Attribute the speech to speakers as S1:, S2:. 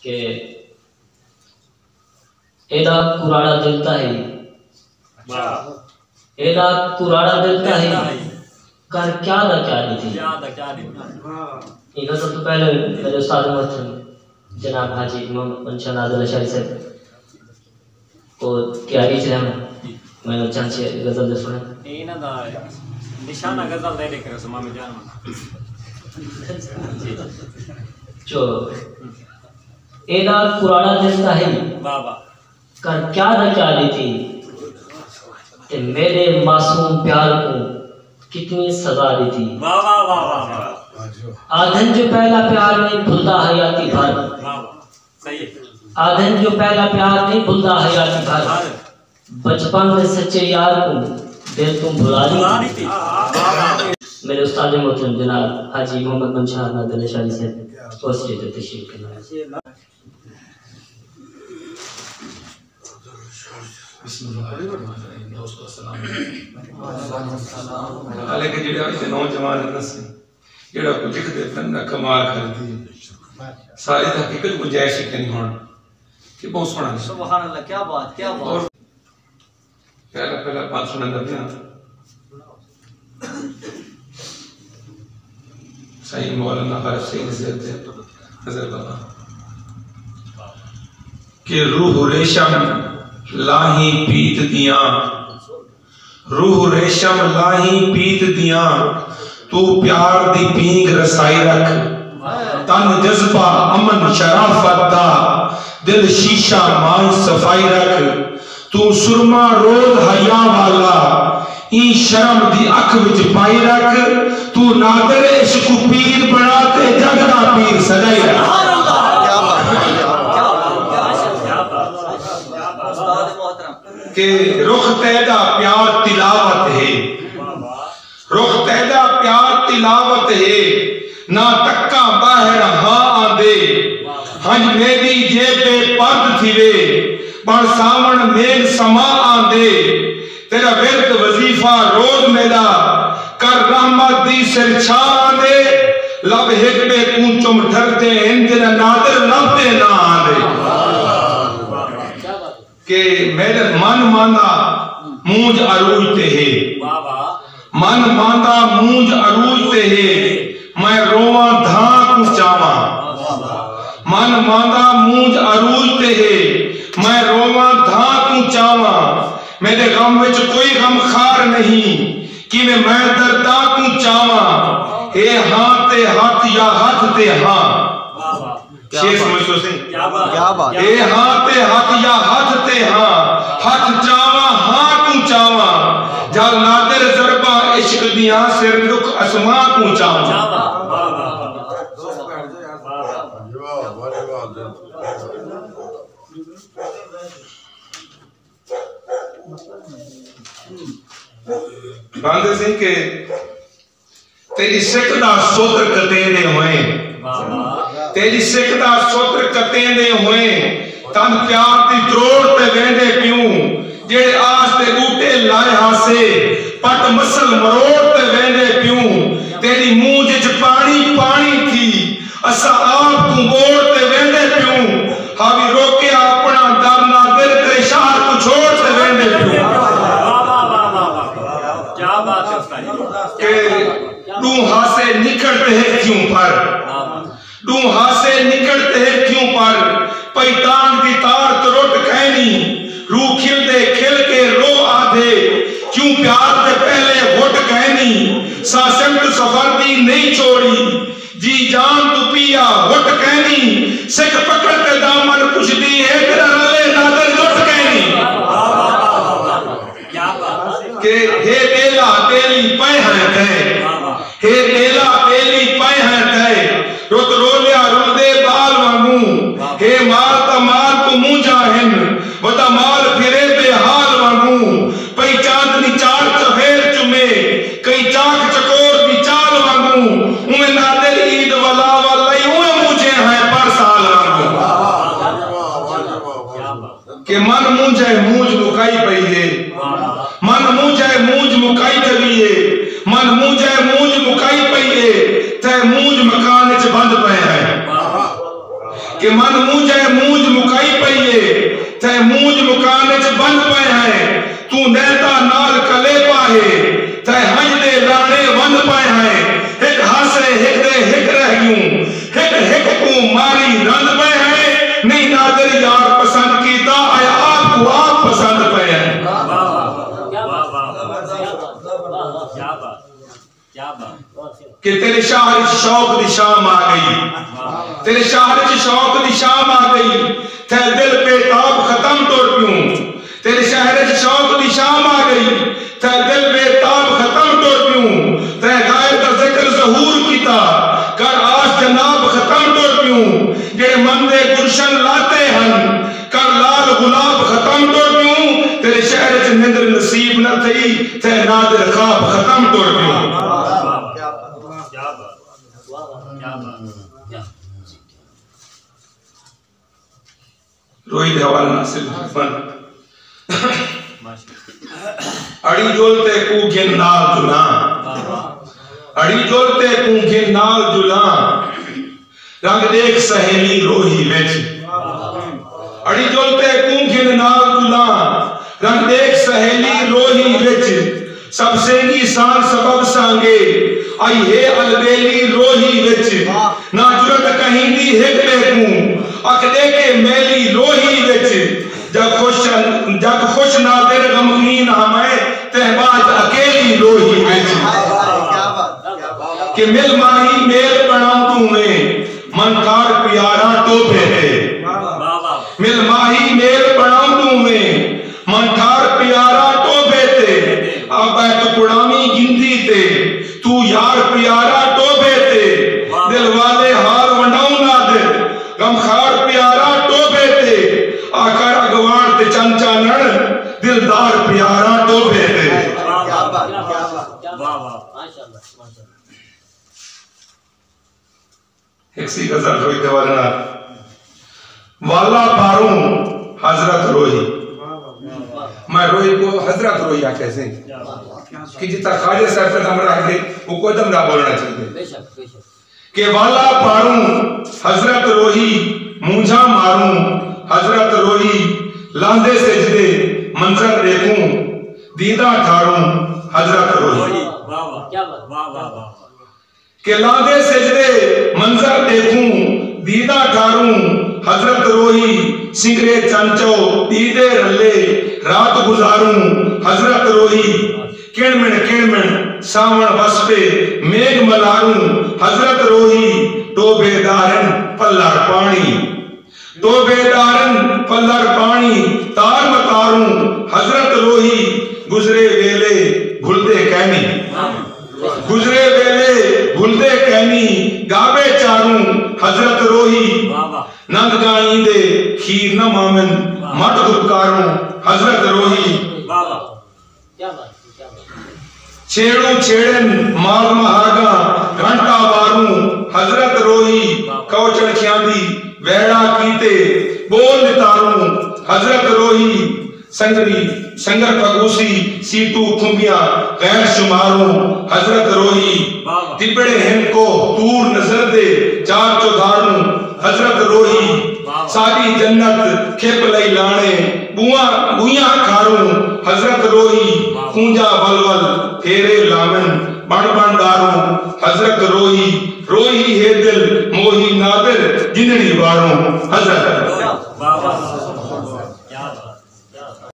S1: کہ ایدا کراڑا دلتا ہے ایدا کراڑا دلتا ہے کر کیا دا کیا دی تھی یہ غزل تو پہلے میرے استاد محترم جناب حاجی محمد منشا نازل اشاری صاحب کو تیاری چلے میں نے چند سے غزل دے سنے
S2: اینا دا نشانہ غزل دے کر سما میں جان
S1: جو ایدا کراڑا دلتا ہے
S2: بابا
S1: کر کیا دا کیا دی تھی کہ میرے معصوم پیار کو کتنی سزا دی تھی
S2: بابا بابا
S1: آدھن جو پہلا پیار نہیں بھلتا حیاتی بھر آدھن جو پہلا پیار نہیں بھلتا حیاتی بھر بچپن میں سچے یار کو دل تم بھلا دی میرے استاد محترم جناب حاجی محمد منشا نازل اشاری سے اسٹیج پر تشریف کرنا
S3: بسم اللہ الرحمن الرحیم دوستو السلام علیکم حالانکہ جڑا اس نوجوان نسل جڑا کو لکھ دے فن کمال کر دی ساری حقیقت گنجائش نہیں ہون کہ بہت سونا
S2: سبحان اللہ کیا بات
S3: پہلا بات سنن لگا صحیح مولانا خالد سید حضرت اللہ کہ روح ریشم لاہی پیت دیاں روح ریشم لاہی پیت دیاں تو پیار دی پینگ رسائی رکھ تن جذبہ امن شرافت دا دل شیشہ مان صفائی رکھ تو سرما روز حیا والا این شرم دی اکھ وچ پائی رکھ تو نادر عشق پیر بناتے جگ دا پیر سجائی رکھ کہ رخ تیدا پیار تلاوت ہے رخ تیدا پیار تلاوت ہے نہ تکا باہر ہاں آندے ہنج میری جیبے پرد تھیوے بڑ سامن میل سما آندے تیرا ورد وظیفہ روز میلا کر رحمت دی سر چھا آندے لب ہکبے کونچم ڈھرتے اندر نادر لبتے نہ آندے کہ میرے من ماندہ مونج عروجتے ہیں من ماندہ مونج عروجتے ہیں میں رواں دھاں کو چاواں من ماندہ مونج عروجتے ہیں میں رواں دھاں کو چاواں میرے غم وچ کوئی غم خار نہیں کہ میں درداں کو چاواں اے ہاں تے ہاتھ یا ہاتھ تے ہاں شیخ سمجھو سے
S2: کیا بات
S3: اے ہاں تے ہاتھ یا ہاتھ تے ہاں ہاتھ چاواں ہاں کو چاواں جال نادر ضربہ عشق دیاں سر رخ اسماں کو چاواں باندھے سے کہ تیری سکدہ سوتر کتیندے ہوئے تیری سکدہ سوتر کتیندے ہوئے تن پیار دی دروڑ تے ویندے پیوں جیڑے آج تے اوٹے لائے ہاسے پٹ مسل مروڑ تے ویندے پیوں تیری مونج وچ پانی پانی تھی اسا آپ کو موڑ تے ویندے پیوں ہاوی روکے اپنا در نادر تے شہر کو چھوڑ تے ویندے پیوں
S2: کیا بات ہے استاد
S3: کہ ڈوں ہاسے نکڑتے ہیں کیوں پر ڈوں ہاسے نکڑتے ہیں کیوں پر پیتان دی تار تروٹ کہنی روح کھل دے کھل کے رو آدھے کیوں پیار دے پہلے ہوٹ کہنی ساسمت سفر دی نہیں چھوڑی جی جان تو پیا ہوٹ کہنی سکھ پکڑ کے دامن کچھ دی ہے تیرا رلے نادر لوٹ کہنی کہ ہے بیلا بیلی پائے ہیں تے ہے بیلا بیلی پائے ہیں تے رت رولیا رول دے بال وانگوں ہے مال تا مال کو موں جاہن و تا مال پھرے بے حال وانگوں پئی چاندنی چار چفیر چمے کئی چاک چکور دی چال وانگوں انہیں نادر عید ولا والی انہیں مجھے ہیں پر سال وانگوں کہ من مونجے مونج مکائی پئی ہے من مونجے مونج مکائی چلی ہے من مونجے مونج مکائی پئی ہے تے مونج مکان وچ بند پئے ہیں کہ من مونجے مونج مکائی پئیے تے مونج مکانے چ بند پئے ہیں تو نیتا نال کلے پاہے تے ہنج دے لانے ون پئے ہیں ایک ہاسے ایک دے ایک رہ گیوں ایک کو ماری رند پئے ہیں نہیں نادر یار پسند کیتا آیا آپ کو آپ پسند پئے ہیں کہ تیرے شہر شوق دی شام آ گئی تیرے شہر شوق دی شام آ گئی تے دل پہ تاب ختم ٹوٹ پیوں تیرے شہر شوق دی شام آ گئی تے دل پہ تاب ختم ٹوٹ پیوں تے غائب کا ذکر ظہور کیتا کر آس جناب ختم ٹوٹ پیوں جڑے مندے گلشن لاتے ہیں کر لال گلاب ختم ٹوٹ پیوں تیرے شہر چ نندر نصیب نہ تھی تے نادر خواب ختم ٹوٹ پیوں روئی دے حوالہ ناصر فن اڑی جولتے کو گن نال جلان اڑی جولتے کو گن نال جلان رنگ دیکھ سہیلی روہی ویچ اڑی جولتے کو گن نال جلان رنگ دیکھ سہیلی روہی ویچ سب سینگی سان سبب سانگے آئی ہے البیلی روہی وچ نہ جرت کہیں دی ہکڑے کوں اکڑے کے میلی روہی وچ جب خوش نادر غمگین ہمیں تہبات اکیلی روہی وچ کہ مل ماہی میل پڑھاؤں تو میں منکار پیارا ٹوپے ہے مل ماہی میل پڑھاؤں تو میں منکار پیارا ٹوپے تے اب ہے تو پڑامی گندی تے تو یار پیارا ٹوپے تے دل والے حال ونڈاؤں نادر غمخار پیارا ٹوپے تے آکر اگوار تے چنچا نڑ دلدار پیارا ٹوپے تے ایک سی غزل روئی دے والنا والا پاروں حضرت روئی میں روئی کو حضرت روئی آ کیسے کہ جتا خواجہ صاحب پر ہم رکھ دے وہ کوئی دم نہ بولنا چاہتے کہ والا پاروں حضرت روئی مونجھا ماروں حضرت روئی لاندے سجدے منظر دیکھوں دیدہ ٹھاروں حضرت روئی کہ لاندے سجدے منظر دیکھوں دیدہ ٹھاروں حضرت روئی سنگرے چنچو دیدے رلے رات گزاروں حضرت روئی کڑمن ساون بسپے میگ ملاروں حضرت روئی ٹوبے دارن پلر پانی ٹوبے دارن پلر پانی تار متاروں حضرت روئی گزرے ویلے بھلدے کہنی گزرے ویلے بھلدے کہنی گابے چاروں حضرت روئی نند گائیں دے کھیر نہ مامن مٹ دکاروں حضرت روئی چھیڑوں چھیڑن مال مہاگا گھنٹا باروں حضرت روئی کوچن کھیاندی ویڑا کیتے بول نتاروں حضرت روئی سنگر پگوسی سیٹو کھنگیاں غیر شماروں حضرت روئی تبڑے ہن کو دور نظر دے چار چودھاروں حضرت روئی ساری جنت کھپ لئی لانے بویاں کھاروں حضرت روئی کونجا ولول پھیرے لامن بڑ بنداروں حضرت روئی روئی ہے دل موہی نادر جنڑی باروں حضرت